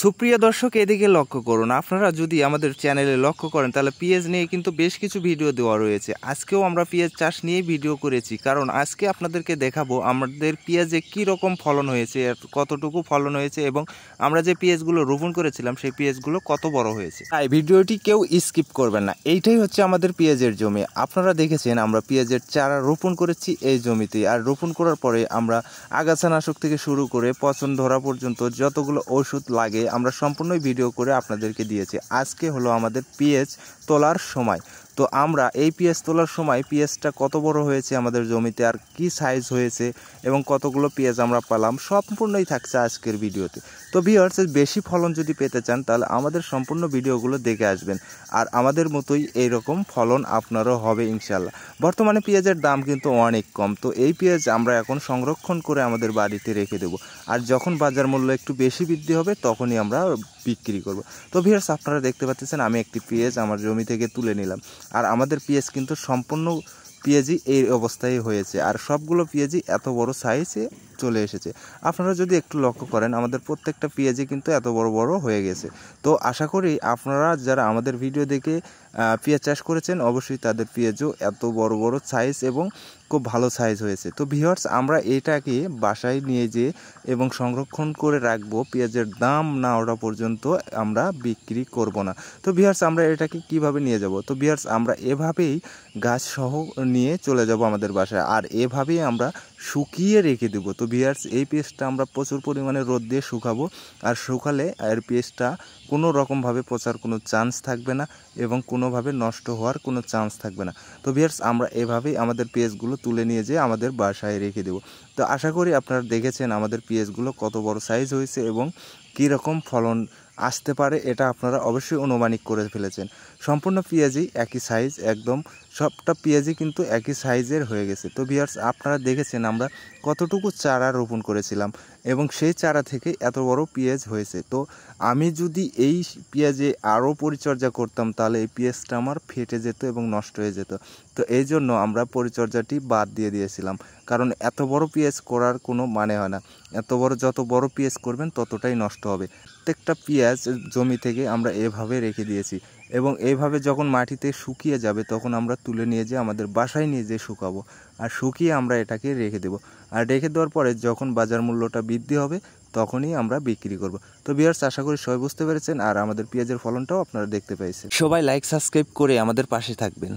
সুপ্রিয় দর্শক, এদিকে লক্ষ্য করুন। আপনারা যদি আমাদের চ্যানেলে লক্ষ্য করেন তাহলে পেঁয়াজ নিয়ে কিন্তু বেশ কিছু ভিডিও দেওয়া রয়েছে। আজকেও আমরা পেঁয়াজ চাষ নিয়েই ভিডিও করেছি, কারণ আজকে আপনাদেরকে দেখাবো আমাদের পেঁয়াজে কী রকম ফলন হয়েছে, কতটুকু ফলন হয়েছে এবং আমরা যে পেঁয়াজগুলো রোপণ করেছিলাম সেই পেঁয়াজগুলো কত বড় হয়েছে। তাই ভিডিওটি কেউ স্কিপ করবেন না। এইটাই হচ্ছে আমাদের পেঁয়াজের জমি। আপনারা দেখেছেন আমরা পেঁয়াজের চারা রোপণ করেছি এই জমিতে, আর রোপণ করার পরে আমরা আগাছানাশক থেকে শুরু করে পচন ধরা পর্যন্ত যতগুলো ওষুধ লাগে আমরা সম্পূর্ণ ভিডিও করে আপনাদেরকে দিয়েছি। আজকে হলো আমাদের পেঁয়াজ তোলার সময়। তো আমরা এই পেঁয়াজ তোলার সময় পেঁয়াজটা কত বড় হয়েছে আমাদের জমিতে, আর কি সাইজ হয়েছে এবং কতগুলো পেঁয়াজ আমরা পেলাম, সম্পূর্ণই থাকছে আজকের ভিডিওতে। তো ভিউয়ার্স, বেশি ফলন যদি পেতে চান তাহলে আমাদের সম্পূর্ণ ভিডিওগুলো দেখে আসবেন, আর আমাদের মতোই এইরকম ফলন আপনারও হবে ইনশাল্লাহ। বর্তমানে পেঁয়াজের দাম কিন্তু অনেক কম, তো এই পেঁয়াজ আমরা এখন সংরক্ষণ করে আমাদের বাড়িতে রেখে দেব, আর যখন বাজার মূল্য একটু বেশি বৃদ্ধি হবে তখনই আমরা বিক্রি করব। তো ভিউয়ার্স, আপনারা দেখতে পাচ্ছেন আমি একটি পেঁয়াজ আমার জমি থেকে তুলে নিলাম, আর আমাদের পেঁয়াজ কিন্তু সম্পূর্ণ পেঁয়াজই এই অবস্থায় হয়েছে, আর সবগুলো পেঁয়াজই এত বড় সাইজে চলে এসেছে। আপনারা যদি একটু লক্ষ্য করেন আমাদের প্রত্যেকটা পেঁয়াজই কিন্তু এত বড় বড় হয়ে গেছে। তো আশা করি আপনারা যারা আমাদের ভিডিও দেখে পেঁয়াজ চাষ করেছেন অবশ্যই তাদের পেঁয়াজও এত বড় বড় সাইজ এবং খুব ভালো সাইজ হয়েছে। তো ভিউয়ার্স, আমরা এটাকে বাসায় নিয়ে যেয়ে এবং সংরক্ষণ করে রাখবো, পেঁয়াজের দাম না ওঠা পর্যন্ত আমরা বিক্রি করব না। তো ভিউয়ার্স, আমরা এটাকে কিভাবে নিয়ে যাব? তো ভিউয়ার্স, আমরা এভাবেই গাছ সহ নিয়ে চলে যাব আমাদের বাসায়, আর এভাবেই আমরা শুকিয়ে রেখে দেবো। তো ভিউয়ার্স, এই পেঁয়াজটা আমরা প্রচুর পরিমাণে রোদ দিয়ে শুকাবো, আর শুকালে এর পেঁয়াজটা কোনো রকমভাবে পচার কোনো চান্স থাকবে না এবং কোনোভাবে নষ্ট হওয়ার কোনো চান্স থাকবে না। তো ভিউয়ার্স, আমরা এভাবেই আমাদের পেঁয়াজগুলো তুলে নিয়ে যেয়ে আমাদের বাসায় রেখে দেবো। তো আশা করি আপনারা দেখেছেন আমাদের পেঁয়াজগুলো কত বড় সাইজ হয়েছে এবং কী রকম ফলন আসতে পারে, এটা আপনারা অবশ্যই অনুমানিক করে ফেলেছেন। সম্পূর্ণ পেঁয়াজই একই সাইজ, একদম সবটা পেঁয়াজই কিন্তু একই সাইজের হয়ে গেছে। তো ভিউয়ার্স, আপনারা দেখেছেন আমরা কতটুকু চারা রোপণ করেছিলাম এবং সেই চারা থেকে এত বড় পেঁয়াজ হয়েছে। তো আমি যদি এই পেঁয়াজে আরও পরিচর্যা করতাম তাহলে এই পেঁয়াজটা আমার ফেটে যেত এবং নষ্ট হয়ে যেত। তো এই জন্য আমরা পরিচর্যাটি বাদ দিয়ে দিয়েছিলাম, কারণ এত বড় পেঁয়াজ করার কোনো মানে হয় না। যত বড় পেঁয়াজ করবেন ততটাই নষ্ট হবে। প্রত্যেকটা পেঁয়াজ জমি থেকে আমরা এভাবে রেখে দিয়েছি এবং এইভাবে যখন মাটিতে শুকিয়ে যাবে তখন আমরা তুলে নিয়ে যেয়ে আমাদের বাসায় নিয়ে যেয়ে শুকাবো, আর শুকিয়ে আমরা এটাকে রেখে দেবো। আর রেখে দেওয়ার পরে যখন বাজার মূল্যটা বৃদ্ধি হবে তখনই আমরা বিক্রি করব। তো ভিউয়ার্স, আশা করি সবাই বুঝতে পেরেছেন, আর আমাদের পেঁয়াজের ফলনটাও আপনারা দেখতে পেয়েছেন। সবাই লাইক সাবস্ক্রাইব করে আমাদের পাশে থাকবেন।